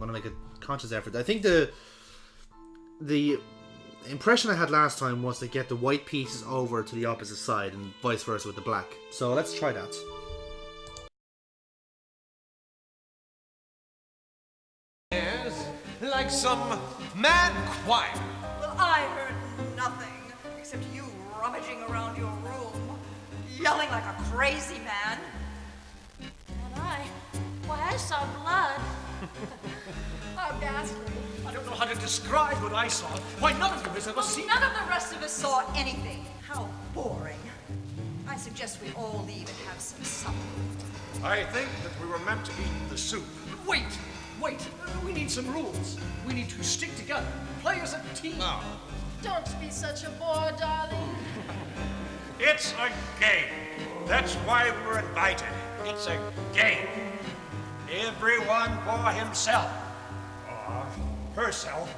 going to make a conscious effort. I think the impression I had last time was to get the white pieces over to the opposite side and vice versa with the black. So let's try that. Like some mad choir. Well, I heard nothing except you rummaging around your room, yelling like a crazy man. And I saw blood. How ghastly. I don't know how to describe what I saw. Why, none of you has ever seen None of the rest of us saw anything. How boring. I suggest we all leave and have some supper. I think that we were meant to eat the soup. Wait! We need some rules. We need to stick together, play as a team. Oh. Don't be such a bore, darling. It's a game. That's why we were invited. It's a game. Everyone for himself. Or herself.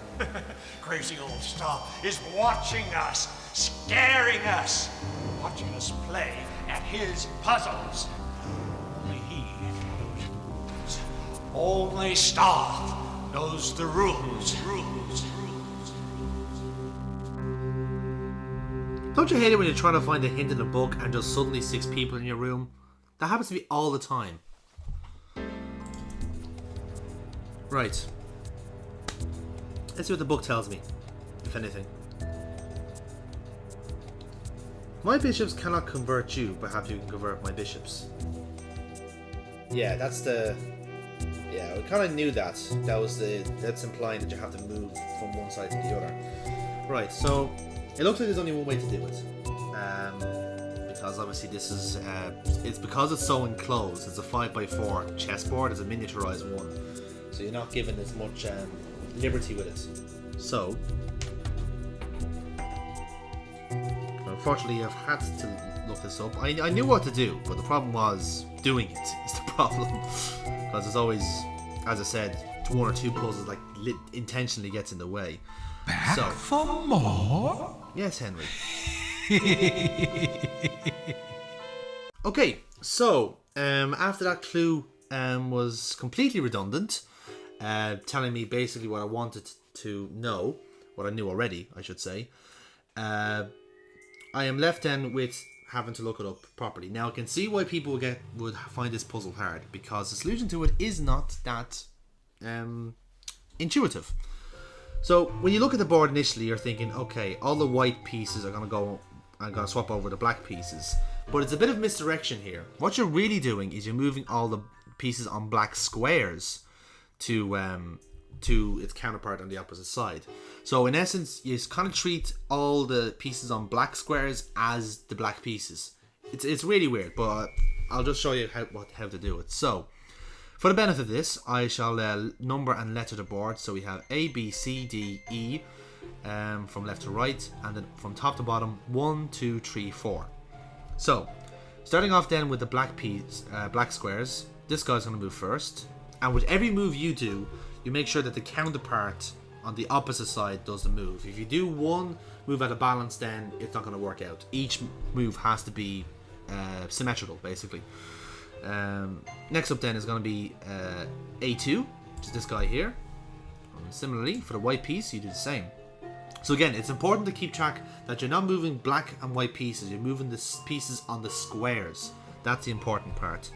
Crazy old Stauf is watching us, scaring us, watching us play at his puzzles. Only he knows the rules. Only Stauf knows the rules. Don't you hate it when you're trying to find a hint in a book and just suddenly 6 people in your room? That happens to me all the time. Right. Let's see what the book tells me, if anything. My bishops cannot convert you, perhaps you can convert my bishops. Yeah, that's the... Yeah, we kind of knew that. That's implying that you have to move from one side to the other. Right, so it looks like there's only one way to do it. Because obviously this is... it's because it's so enclosed. It's a 5x4 chessboard. It's a miniaturized one. So you're not given as much liberty with it. So... Unfortunately, I've had to look this up. I knew what to do, but the problem was doing it is the problem. Because there's always, as I said, 1 or 2 puzzles like intentionally gets in the way. Back for more? Yes, Henry. Okay, so after that clue was completely redundant, telling me basically what I wanted to know, what I knew already, I should say. I am left then with having to look it up properly. Now I can see why people would find this puzzle hard, because the solution to it is not that intuitive. So when you look at the board initially, you're thinking, okay, all the white pieces are going to go, I'm going to swap over the black pieces. But it's a bit of misdirection here. What you're really doing is you're moving all the pieces on black squares to its counterpart on the opposite side. So in essence, you kind of treat all the pieces on black squares as the black pieces. It's really weird, but I'll just show you how to do it. So for the benefit of this, I shall number and letter the board. So we have A, B, C, D, E from left to right, and then from top to bottom 1, 2, 3, 4. So starting off then with the black squares, this guy's going to move first, and with every move you do, you make sure that the counterpart on the opposite side does the move. If you do one move out of balance, then it's not going to work out. Each move has to be symmetrical, basically. Next up then is going to be A2, which is this guy here. And similarly, for the white piece, you do the same. So again, it's important to keep track that you're not moving black and white pieces. You're moving the pieces on the squares. That's the important part.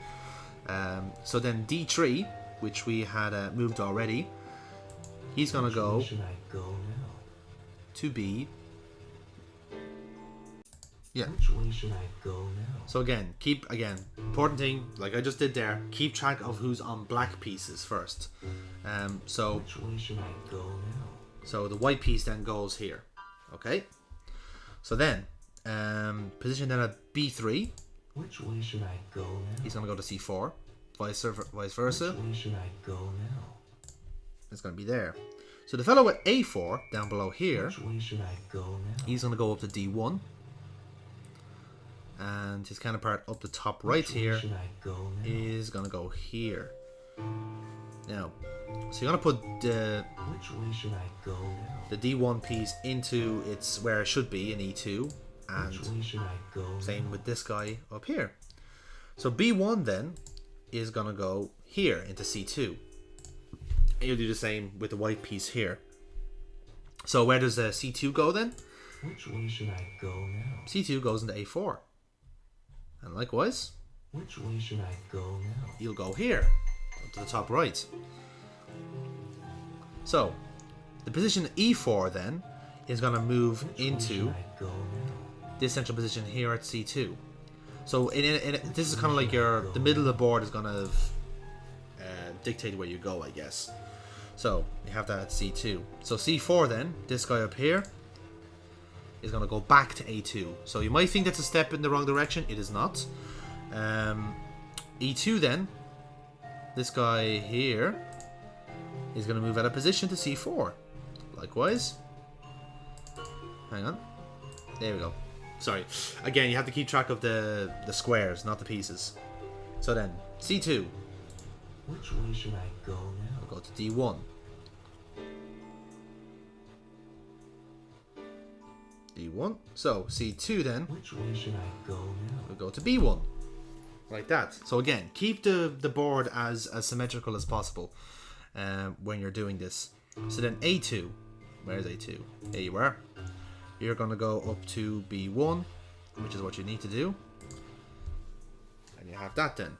So then D3, which we had moved already, he's going to go to B. Yeah. Which way should I go now? So again, important thing, like I just did there, keep track of who's on black pieces first. So which way should I go now? So the white piece then goes here. Okay. So then, position then at B3. Which way should I go now? He's going to go to C4. Vice versa. Which way should I go now? It's going to be there. So the fellow at A4, down below here, which way should I go now? He's going to go up to D1. And his counterpart up the top right here is going to go here. Now, so you're going to put which way should I go now? the D1 piece into its where it should be in E2. And which way should I go same now? with this guy up here. So B1 then is going to go here into C2. And you'll do the same with the white piece here. So where does C2 go then? Which way should I go now? C2 goes into A4. And likewise, Which way should I go now? you'll go here, up to the top right. So, the position E4 then is going to move Which way into should I go now? this central position here at C2. So this is kind of like the middle of the board is going to dictate where you go, I guess. So you have that at C2. So C4 then, this guy up here, is going to go back to A2. So you might think that's a step in the wrong direction. It is not. E2 then, this guy here is going to move out of position to C4. Likewise. Hang on. There we go. Sorry. Again, you have to keep track of the squares, not the pieces. So then, C2. Which way should I go now? We'll go to D1. D1. So, C2 then, Which way should I go now? we'll go to B1. Like that. So again, keep the board as symmetrical as possible when you're doing this. So then A2. Where's A2? There you are. You're going to go up to B1, which is what you need to do. And you have that then.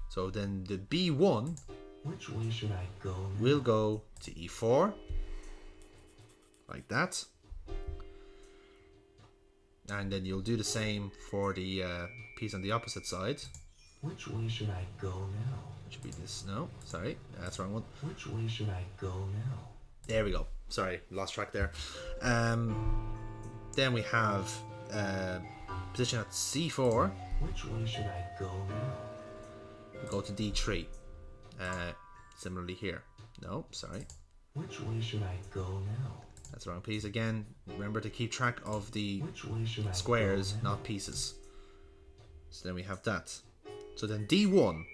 So then the B1 Which way should I go now? will go to E4. Like that. And then you'll do the same for the piece on the opposite side. Which way should I go now? Which should be this. No, sorry. That's the wrong one. Which way should I go now? There we go. Sorry, lost track there. Then we have position at C4. Which way should I go now? We go to D3. Similarly here. No, sorry. Which way should I go now? That's the wrong piece. Again, remember to keep track of the Which way should I squares, go now? not pieces. So then we have that. So then D1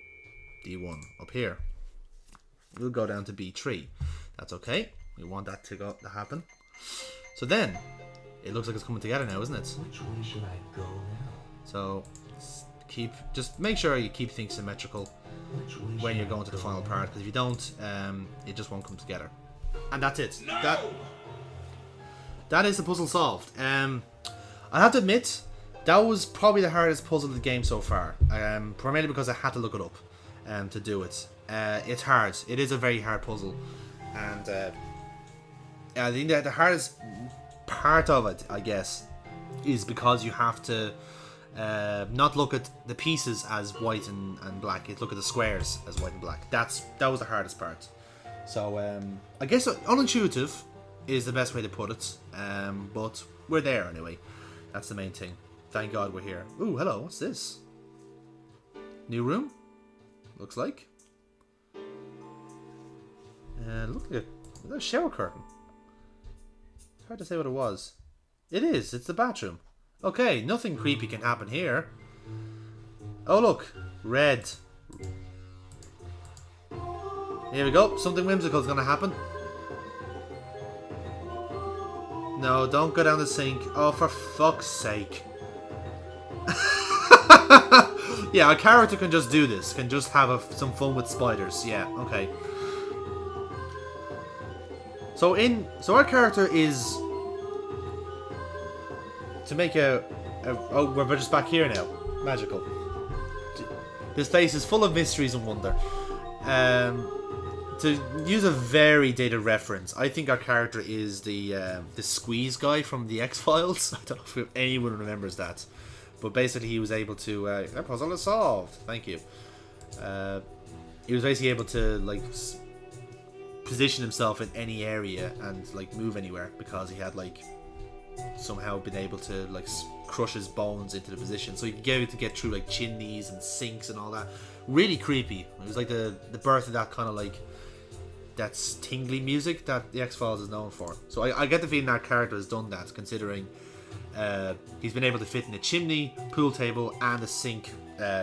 up here. We'll go down to B3. That's okay. We want that to happen. So then, it looks like it's coming together now, isn't it? Which way should I go now? So just make sure you keep things symmetrical Which way when should you're I going to the go final now? part, because if you don't, it just won't come together. And that's it. That is the puzzle solved. I have to admit, that was probably the hardest puzzle of the game so far. Primarily because I had to look it up to do it. It's hard. It is a very hard puzzle, and I think that the hardest part of it, I guess, is because you have to not look at the pieces as white and black. You look at the squares as white and black. That was the hardest part. So I guess unintuitive is the best way to put it. But we're there anyway. That's the main thing. Thank God we're here. Ooh, hello. What's this? New room? Looks like. Look at a shower curtain. It's hard to say what it was. It is. It's the bathroom. Okay, nothing creepy can happen here. Oh look, red. Here we go. Something whimsical is going to happen. No, don't go down the sink. Oh, for fuck's sake. Yeah, our character can just do this. Can just have some fun with spiders. Yeah, okay. So our character is to make oh, we're just back here now. Magical. This place is full of mysteries and wonder. To use a very dated reference, I think our character is the squeeze guy from the X-Files. I don't know if anyone remembers that, but basically he was able to that puzzle is solved. Thank you. He was basically able to like position himself in any area and like move anywhere because he had like somehow been able to like crush his bones into the position, so he could get able to get through like chimneys and sinks and all that. Really creepy. It was like the birth of that kind of like that tingly music that the X-Files is known for. So I get the feeling that character has done that, considering he's been able to fit in a chimney, pool table, and a sink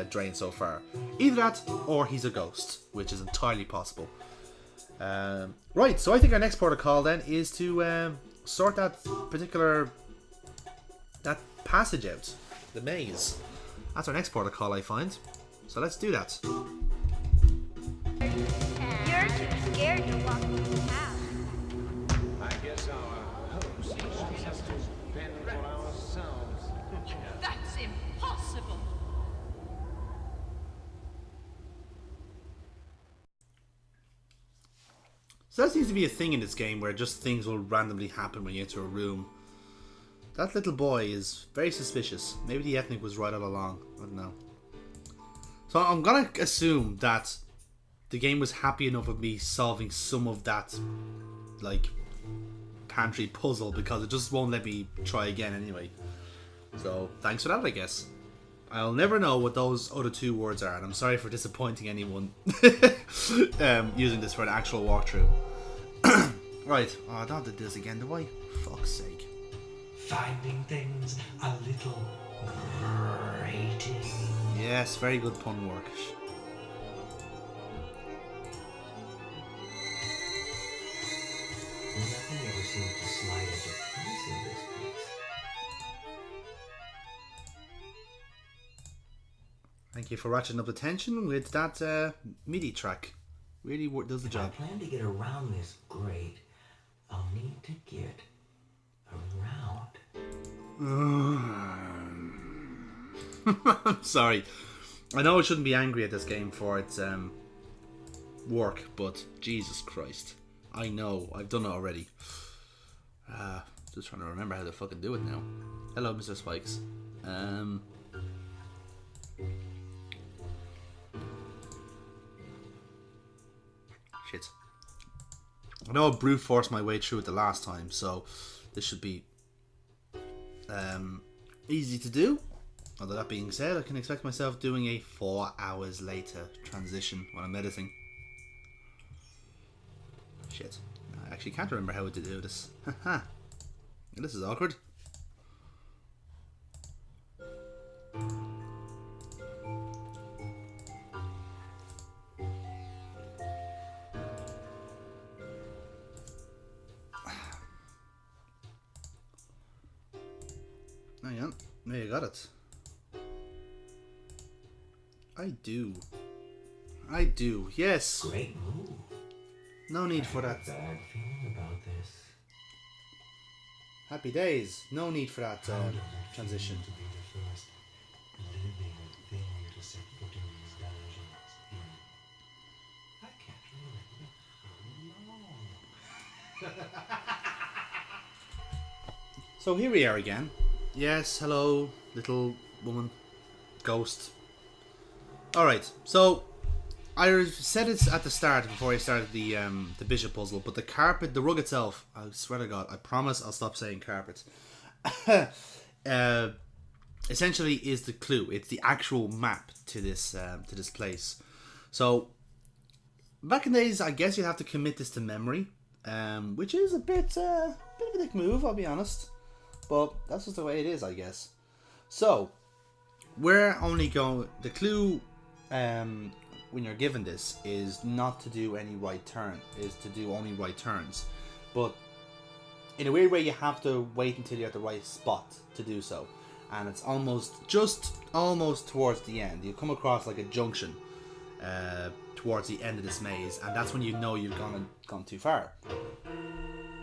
drain so far. Either that, or he's a ghost, which is entirely possible. Right, so I think our next port of call then is to sort that passage out, the maze. That's our next port of call, I find. So let's do that. You're too scared to So that seems to be a thing in this game where just things will randomly happen when you enter a room. That little boy is very suspicious. Maybe the ethnic was right all along. I don't know. So I'm gonna assume that the game was happy enough with me solving some of that, like, pantry puzzle because it just won't let me try again anyway. So thanks for that, I guess. I'll never know what those other two words are, and I'm sorry for disappointing anyone using this for an actual walkthrough. Right, oh, I don't have to do this again, do I? Fuck's sake. Finding things a little grating. Yes, very good pun work. Nothing ever seems to slide into place in this place. Thank you for ratcheting up the tension with that MIDI track. Really does the If I job. plan to get around this grate, I'll need to get around. I'm sorry. I know I shouldn't be angry at this game for its work, but Jesus Christ. I know, I've done it already. Just trying to remember how to fucking do it now. Hello, Mr. Spikes. Shit. I know I brute forced my way through it the last time, so this should be easy to do. Although that being said, I can expect myself doing a 4 hours later transition when I'm editing. Shit. I actually can't remember how to do this. Haha. This is awkward. Hang on. There you got it. I do. Yes. Great move. No need for that. Bad feeling about this. Happy days. No need for that transition. To be the first living thing to set foot in these dungeons. I can't remember how long. So here we are again. Yes, hello, little woman, ghost. Alright, so I said it at the start before I started the bishop puzzle, but the carpet, the rug itself, I swear to God, I promise I'll stop saying carpet. Essentially is the clue. It's the actual map to this place. So back in the days, I guess you'd have to commit this to memory, which is a bit of a dick move, I'll be honest. But that's just the way it is, I guess. So we're only going. The clue when you're given this is not to do any right turn. Is to do only right turns. But in a weird way, you have to wait until you're at the right spot to do so. And it's almost towards the end. You come across like a junction towards the end of this maze, and that's when you know you've gone too far.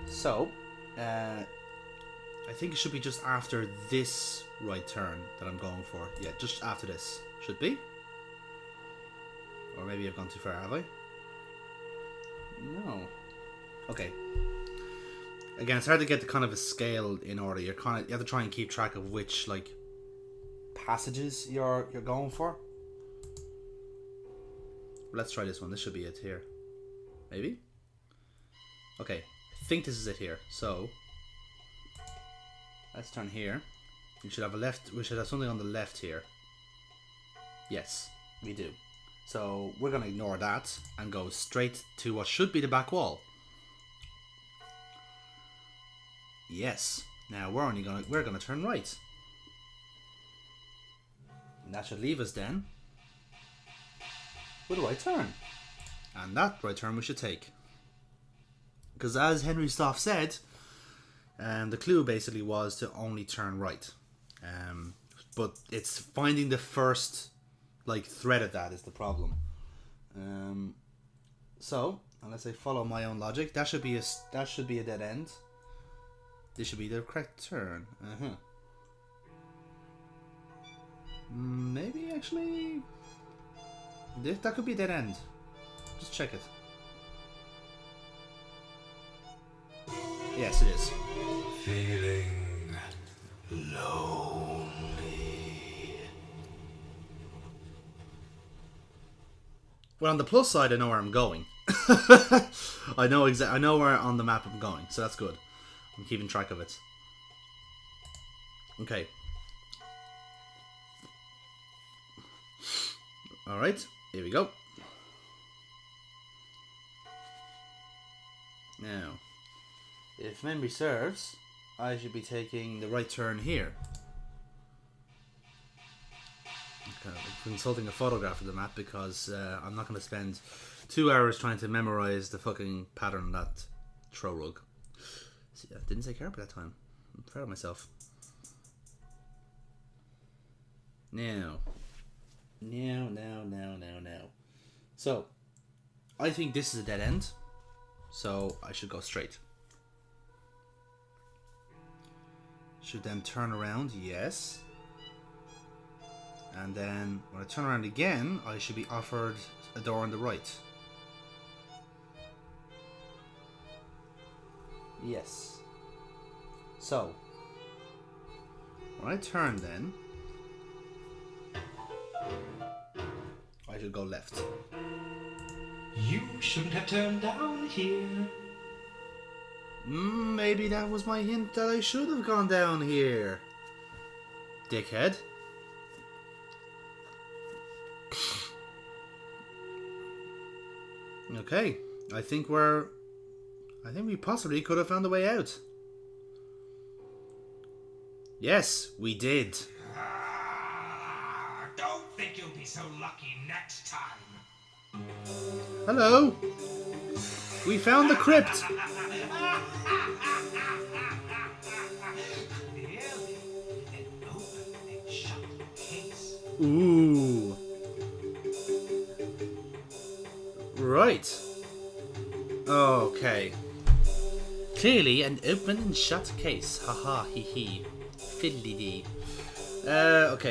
So I think it should be just after this right turn that I'm going for. Yeah, just after this. Should be. Or maybe I've gone too far, have I? No. Okay. Again, it's hard to get the kind of a scale in order. You have to try and keep track of which like passages you're going for. Let's try this one. This should be it here. Maybe? Okay. I think this is it here. So let's turn here. We should have we should have something on the left here. Yes, we do. So we're gonna ignore that and go straight to what should be the back wall. Yes. Now we're gonna turn right. And that should leave us then with a right turn. And that right turn we should take. Because as Henry Stauf said, the clue basically was to only turn right. But it's finding the first like thread of that is the problem. So unless I follow my own logic, that should be a dead end. This should be the correct turn. Maybe actually that could be a dead end. Just check it. Yes, it is. Feeling lonely. Well, on the plus side, I know where I'm going. I know where on the map I'm going, so that's good. I'm keeping track of it. Okay. Alright, here we go. Now, if memory serves, I should be taking the right turn here. Okay, I'm consulting a photograph of the map because I'm not going to spend 2 hours trying to memorize the fucking pattern of that throw rug. See, I didn't say carpet that time. I'm proud of myself. Now. So, I think this is a dead end. So, I should go straight. Should then turn around, yes. And then, when I turn around again, I should be offered a door on the right. Yes. So, when I turn then, I should go left. You shouldn't have turned down here. Maybe that was my hint that I should have gone down here. Dickhead. Okay, I think we possibly could have found a way out. Yes, we did. Don't think you'll be so lucky next time. Hello. We found the crypt. Clearly, an open and shut case. Ooh. Right. Okay. Clearly an open and shut case. Haha, hee hee. Fiddly dee. Okay.